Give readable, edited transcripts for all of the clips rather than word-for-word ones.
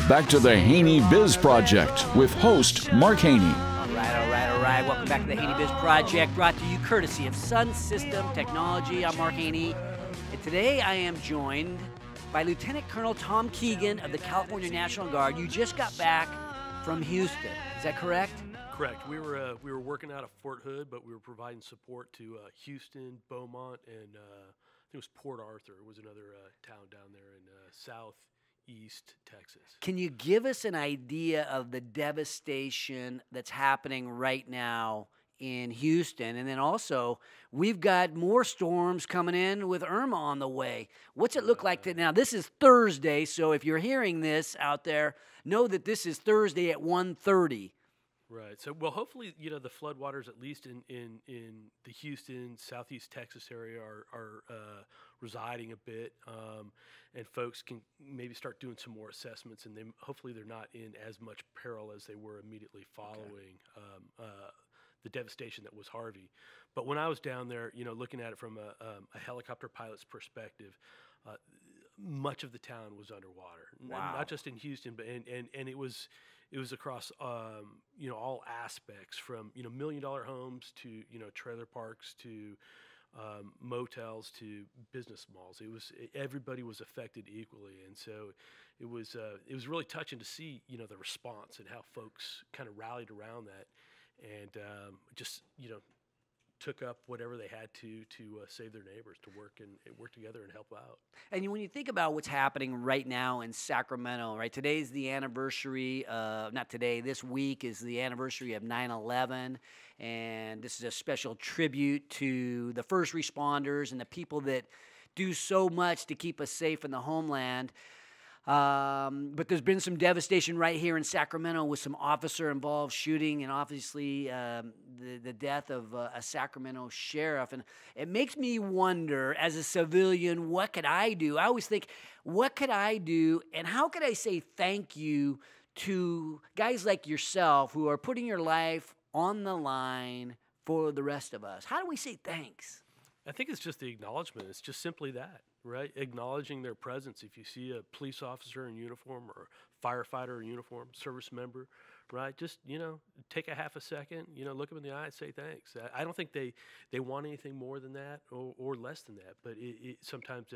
back to the HaneyBiz Project with host Mark Haney. All right. Welcome back to the HaneyBiz Project, brought to you courtesy of Sun System Technology. I'm Mark Haney, and today I am joined by Lieutenant Colonel Tom Keegan of the California National Guard. You just got back from Houston, is that correct? Correct. We were working out of Fort Hood, but we were providing support to Houston, Beaumont, and I think it was Port Arthur was another town down there in southeast Texas. Can you give us an idea of the devastation that's happening right now in Houston? And then also, we've got more storms coming in with Irma on the way. What's it look like now? This is Thursday, so if you're hearing this out there, know that this is Thursday at 1:30. Right. So, well, hopefully, the floodwaters, at least in the Houston, southeast Texas area, are residing a bit, and folks can maybe start doing some more assessments, and hopefully they're not in as much peril as they were immediately following the devastation that was Harvey. But when I was down there, looking at it from a helicopter pilot's perspective, much of the town was underwater. Wow. Not just in Houston, but and it was across all aspects, from $1 million homes to trailer parks to motels to business malls. Everybody was affected equally, and so it was really touching to see the response and how folks kind of rallied around that, and just took up whatever they had to save their neighbors, to work together and help out. And when you think about what's happening right now in Sacramento, right? Today's the anniversary not today, this week is the anniversary of 9/11, and this is a special tribute to the first responders and the people that do so much to keep us safe in the homeland. But there's been some devastation right here in Sacramento with some officer-involved shooting, and obviously the death of a Sacramento sheriff. And it makes me wonder, as a civilian, what could I do? I always think, what could I do, and how could I say thank you to guys like yourself who are putting your life on the line for the rest of us? How do we say thanks? I think it's just the acknowledgement. It's just simply that, right? Acknowledging their presence. If you see a police officer in uniform or a firefighter in uniform, service member, right? Just, take a half a second, look them in the eye and say thanks. I don't think they want anything more than that or less than that, but sometimes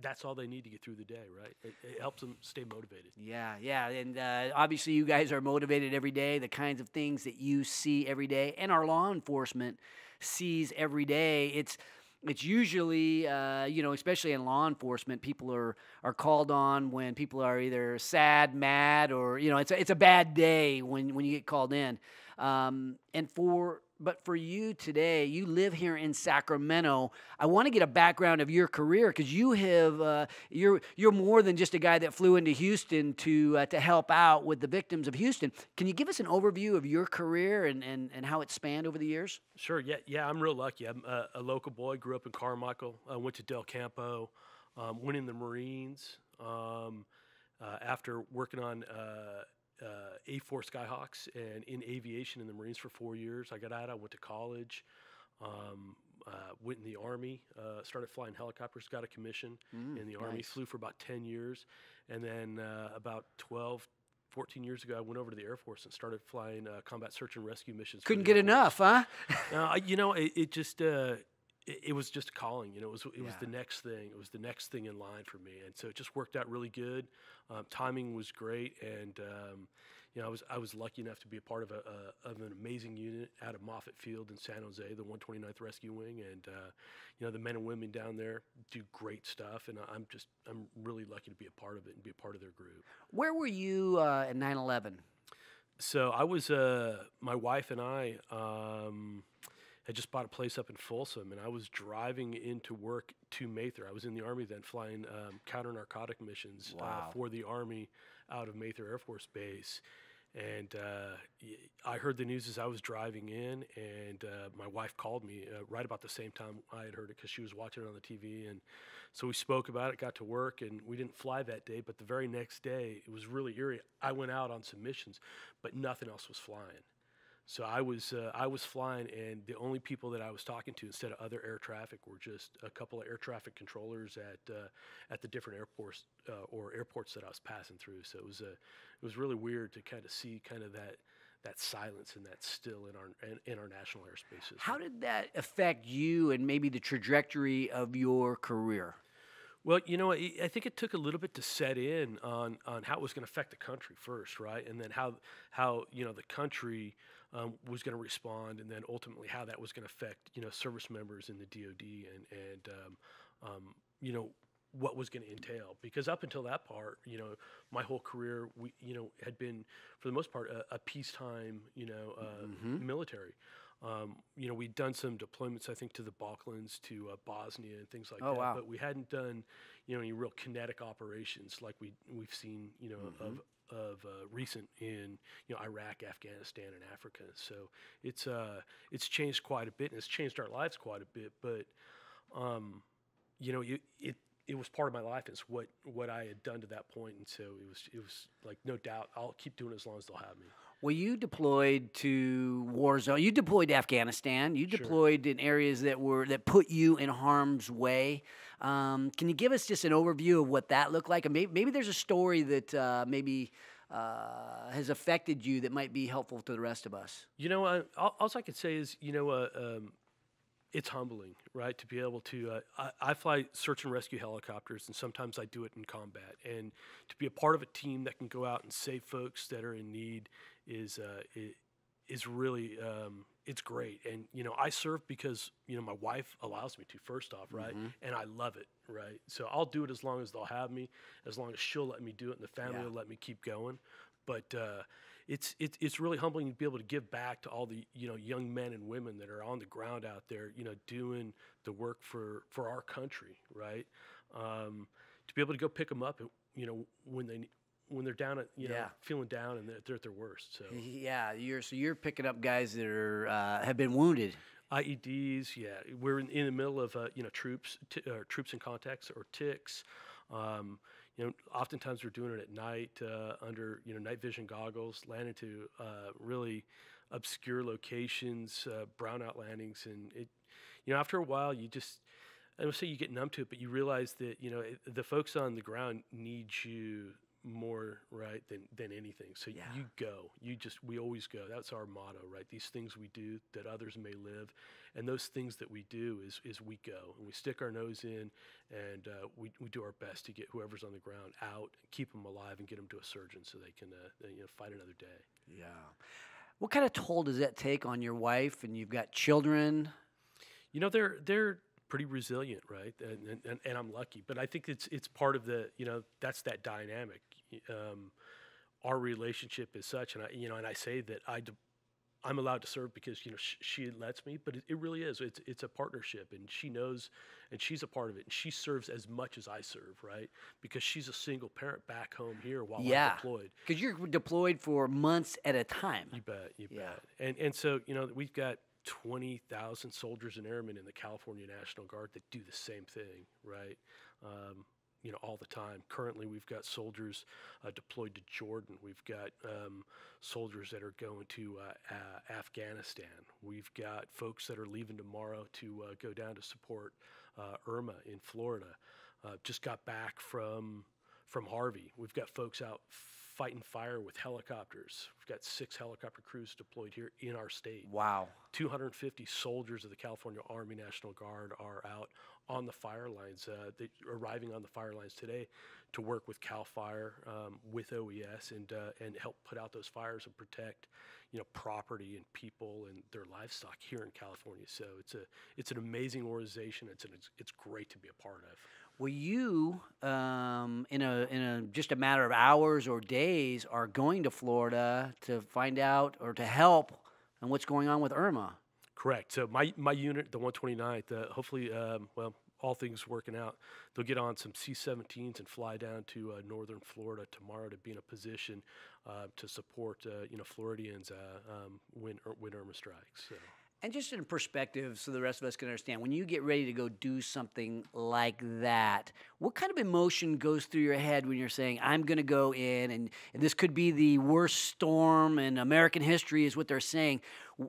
that's all they need to get through the day, right? It helps them stay motivated. Yeah, and obviously you guys are motivated every day, the kinds of things that you see every day, and our law enforcement sees every day. It's usually, especially in law enforcement, people are called on when people are either sad, mad, or, it's a bad day when you get called in. But for you today, you live here in Sacramento. I want to get a background of your career, because you have you're more than just a guy that flew into Houston to help out with the victims of Houston. Can you give us an overview of your career and how it spanned over the years? Sure. Yeah. I'm real lucky. I'm a local boy. Grew up in Carmichael. Went to Del Campo. Went in the Marines. After working on A4 Skyhawks and in aviation in the Marines for 4 years. I got out, I went to college, went in the Army, started flying helicopters, got a commission in the Army, flew for about 10 years, and then about 14 years ago, I went over to the Air Force and started flying combat search and rescue missions. Couldn't get enough, huh? It was just a calling, it was the next thing. It was the next thing in line for me, and so it just worked out really good. Timing was great, and I was lucky enough to be a part of an amazing unit out of Moffett Field in San Jose, the 129th Rescue Wing, and the men and women down there do great stuff, and I'm really lucky to be a part of it and be a part of their group. Where were you at 9/11? So I was my wife and I. I just bought a place up in Folsom, and I was driving into work to Mather. I was in the Army then, flying counter-narcotic missions for the Army out of Mather Air Force Base. And I heard the news as I was driving in, and my wife called me right about the same time I had heard it, because she was watching it on the TV. And so we spoke about it, got to work, and we didn't fly that day. But the very next day, it was really eerie. I went out on some missions, but nothing else was flying. So I was flying, and the only people that I was talking to instead of other air traffic were just a couple of air traffic controllers at the different airports that I was passing through. So it was really weird to kind of see kind of that silence and that still in our national airspaces. How did that affect you and maybe the trajectory of your career? Well, I think it took a little bit to set in on how it was going to affect the country first, right? And then how the country was going to respond, and then ultimately how that was going to affect, service members in the DoD and what was going to entail. Because up until that part, my whole career, had been, for the most part, a peacetime, military. We'd done some deployments, I think, to the Balkans, to Bosnia, and things like that. Wow. But we hadn't done, any real kinetic operations like we've seen, of recent in Iraq, Afghanistan, and Africa. So it's changed quite a bit, and it's changed our lives quite a bit. But it was part of my life. It's what I had done to that point, and so it was like, no doubt I'll keep doing it as long as they'll have me. Well, you deployed to war zone. You deployed to Afghanistan. You deployed in areas that put you in harm's way. Can you give us just an overview of what that looked like? And maybe there's a story that has affected you that might be helpful to the rest of us. All I could say is, it's humbling, right, to be able to. I fly search and rescue helicopters, and sometimes I do it in combat. And to be a part of a team that can go out and save folks that are in need is really it's great. And I serve because my wife allows me to, first off, right, and I love it, right. So I'll do it as long as they'll have me, as long as she'll let me do it, and the family will let me keep going. But it's really humbling to be able to give back to all the young men and women that are on the ground out there, doing the work for our country, right? To be able to go pick them up, when they're down at feeling down and they're at their worst. So you're picking up guys that are have been wounded. IEDs, we're in the middle of troops in contacts or TICs. Oftentimes we're doing it at night under night vision goggles, landing to really obscure locations, brownout landings, and it. After a while, I don't say you get numb to it, but you realize that the folks on the ground need you more, right, than anything. So you go. We always go. That's our motto, right? These things we do that others may live, and those things that we do is we go and we stick our nose in, and we do our best to get whoever's on the ground out, keep them alive, and get them to a surgeon so they can fight another day. Yeah. What kind of toll does that take on your wife? And you've got children. They're pretty resilient, right? And I'm lucky, but I think it's part of the that's that dynamic. Our relationship is such, and I say that I'm allowed to serve because she lets me, but it really is. It's a partnership, and she knows, and she's a part of it, and she serves as much as I serve, right? Because she's a single parent back home here while I'm deployed. Because you're deployed for months at a time. You bet. And so we've got 20,000 soldiers and airmen in the California National Guard that do the same thing, right? All the time. Currently, we've got soldiers deployed to Jordan. We've got soldiers that are going to Afghanistan. We've got folks that are leaving tomorrow to go down to support Irma in Florida. Just got back from Harvey. We've got folks out fighting fire with helicopters. We've got 6 helicopter crews deployed here in our state. Wow. 250 soldiers of the California Army National Guard are out on the fire lines. They're arriving on the fire lines today to work with CAL FIRE, with OES, and help put out those fires and protect, property and people and their livestock here in California. So it's an amazing organization. It's great to be a part of. Well, you, in a just a matter of hours or days, are going to Florida to find out or to help on what's going on with Irma. Correct. So my unit, the 129th, hopefully, all things working out, they'll get on some C-17s and fly down to northern Florida tomorrow to be in a position to support Floridians when Irma strikes. So. And just in perspective, so the rest of us can understand, when you get ready to go do something like that, what kind of emotion goes through your head when you're saying, I'm going to go in, and this could be the worst storm in American history, is what they're saying.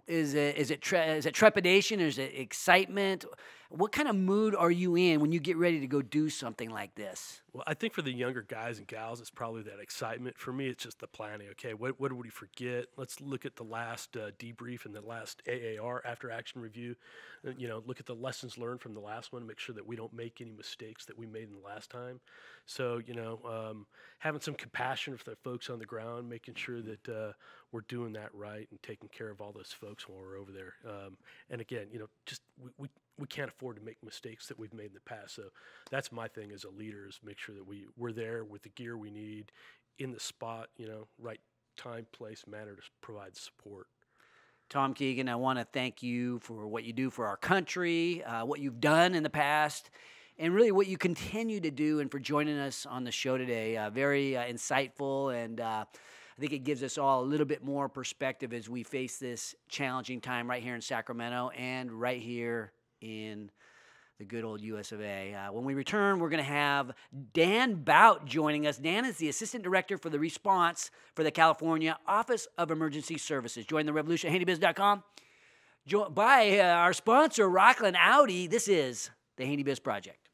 Is it trepidation? Is it excitement? What kind of mood are you in when you get ready to go do something like this? Well, I think for the younger guys and gals, it's probably that excitement. For me, it's just the planning. Okay, what did we forget? Let's look at the last debrief and the last AAR, after action review. Look at the lessons learned from the last one, make sure that we don't make any mistakes that we made in the last time. So, having some compassion for the folks on the ground, making sure that we're doing that right and taking care of all those folks when we're over there. And again, just we can't afford to make mistakes that we've made in the past. So that's my thing as a leader, is make sure that we're there with the gear we need, in the spot, right time, place, manner to provide support. Tom Keegan, I want to thank you for what you do for our country, what you've done in the past, and really what you continue to do, and for joining us on the show today. Very insightful, and I think it gives us all a little bit more perspective as we face this challenging time right here in Sacramento and right here in the good old US of A. When we return, we're going to have Dan Bout joining us. Dan is the Assistant Director for the Response for the California Office of Emergency Services. Join the revolution at HaneyBiz.com. By our sponsor, Rockland Audi. This is the HaneyBiz Project.